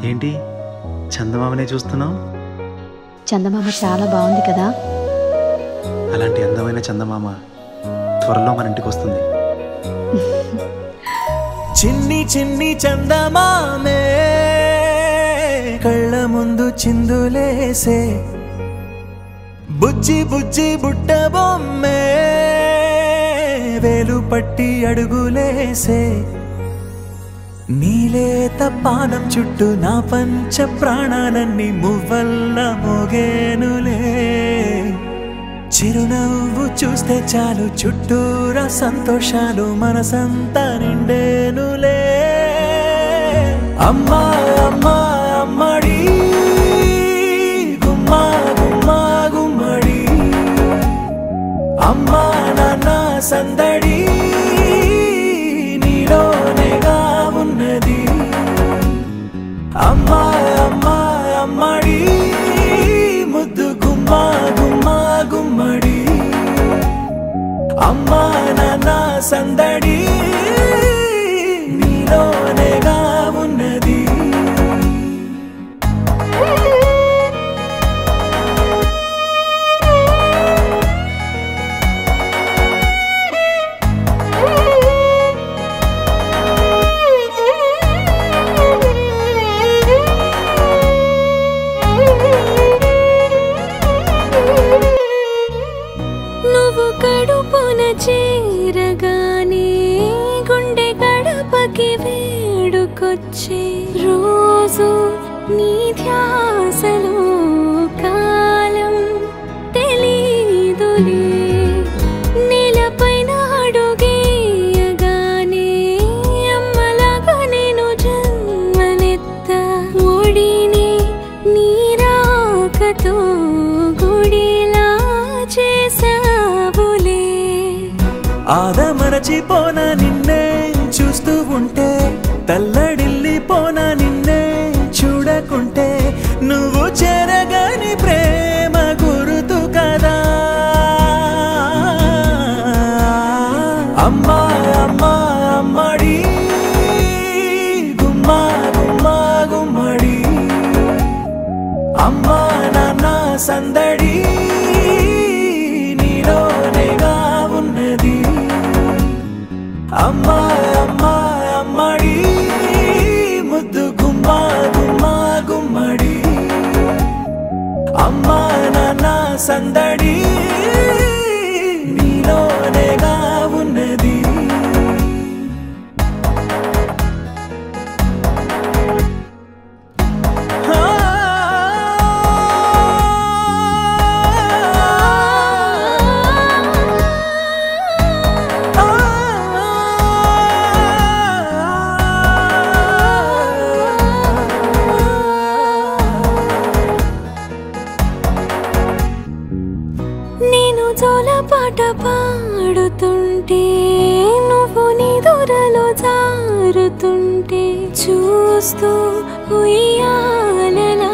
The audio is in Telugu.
ఏంటి చందమామనే చూస్తున్నావు? చందమామ చాలా బాగుంది కదా. అలాంటి అందమైన చందమామ త్వరలో మన ఇంటికి వస్తుంది. చిన్ని చిన్ని చందమామే కళ్ళ ముందు చిందులేసే, బుజ్జి బుజ్జి బుట్ట బొమ్మే వేలు పట్టి అడుగులేసే, నీలేత పానం చుట్టూ నా పంచ ప్రాణాలన్నీ మువ్వల్ల మోగేనులే, చిరునవ్వు చూస్తే చాలు చుట్టూరా సంతోషాలు మనసంతా నిండేనులే. అమ్మా అమ్మా అమ్మడి గుమ్మా గుమ్మా గుమ్మడి, అమ్మా నాన్న సందడి నీలోనేగా ఉన్నది. అమ్మా అమ్మా అమ్మడి ముద్దు గుమ్మా గుమ్మా గుమ్మడి, అమ్మా నాన్న సందడి నీలోనేగా ఉన్నది. కడుపున చేరగానే గుండె గడపకి వేడుకొచ్చే, రోజు నీ ధ్యాసలో కాలం తెలీదులే, నేలపైన అడుగేయగానే అమ్మలాగా నేను జన్మనెత్త, ఒడిని నీ రాకతో గుడిలా చేసా, ఆదమరచిపోనా నిన్నే చూస్తూ ఉంటే, తల్లడిల్లిపోనా నిన్నే చూడకుంటే, నువ్వు చెరగని ప్రేమ గురుతు కదా. అమ్మా అమ్మా అమ్మడి గుమ్మా గుమ్మా గుమ్మడి, అమ్మా నాన్న సందడి నీలోనేగా ఉన్నది. అమ్మా అమ్మా అమ్మడి ముద్దు గుమ్మా గుమ్మా గుమ్మడి, అమ్మా నాన్న సందడి నీలోనేగా ఉన్నది. నేను జోలపాట పాడుతుంటే, నువ్వు నీ దూరలో జారుతుంటే, చూస్తూ ఉయ్యాలలా